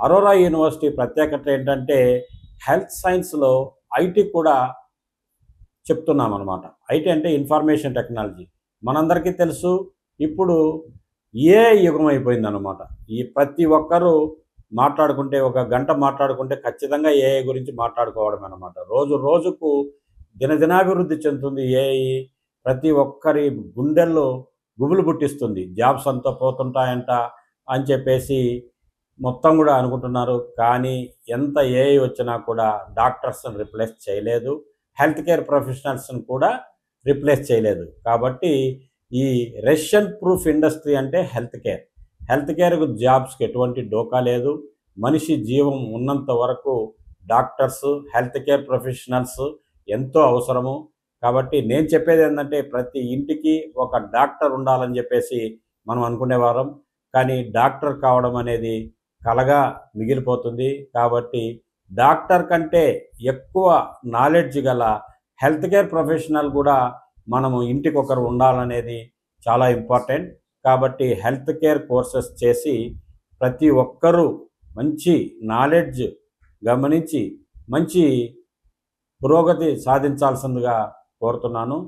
Aurora university ప్రత్యేకత ఏంటంటే health సైన్స్లో ఐటీ కూడా చెప్తున్నాం అనమాట. ఐటీ అంటే ఇన్ఫర్మేషన్ టెక్నాలజీ. మనందరికీ తెలుసు ఇప్పుడు ఏఐ యుగం అయిపోయిందనమాట. ఈ ప్రతి ఒక్కరూ మాట్లాడుకుంటే ఒక గంట మాట్లాడుకుంటే ఖచ్చితంగా ఏఐ గురించి మాట్లాడుకోవడం అనమాట. రోజు రోజుకు దినదినాభివృద్ధి చెందుతుంది ఏఐ. ప్రతి ఒక్కరి గుండెల్లో గుబులు పుట్టిస్తుంది. జాబ్స్ అంతా పోతుంటాయంట అని చెప్పేసి మొత్తం కూడా అనుకుంటున్నారు. కానీ ఎంత ఏఐ వచ్చినా కూడా డాక్టర్స్ని రిప్లేస్ చేయలేదు, హెల్త్ కేర్ ప్రొఫెషనల్స్ని కూడా రిప్లేస్ చేయలేదు. కాబట్టి ఈ రష్యన్ ప్రూఫ్ ఇండస్ట్రీ అంటే హెల్త్ కేర్. హెల్త్ కేర్కు జాబ్స్కి ఎటువంటి డోకా లేదు. మనిషి జీవం ఉన్నంత వరకు డాక్టర్స్, హెల్త్ కేర్ ప్రొఫెషనల్స్ ఎంతో అవసరము. కాబట్టి నేను చెప్పేది ఏంటంటే ప్రతి ఇంటికి ఒక డాక్టర్ ఉండాలని చెప్పేసి మనం అనుకునేవారం. కానీ డాక్టర్ కావడం అనేది కలగా మిగిలిపోతుంది. కాబట్టి డాక్టర్ కంటే ఎక్కువ నాలెడ్జ్ గల హెల్త్ కేర్ ప్రొఫెషనల్ కూడా మనము ఇంటికి ఒకరు ఉండాలనేది చాలా ఇంపార్టెంట్. కాబట్టి హెల్త్ కేర్ కోర్సెస్ చేసి ప్రతి ఒక్కరూ మంచి నాలెడ్జ్ గమనించి మంచి పురోగతి సాధించాల్సిందిగా కోరుతున్నాను.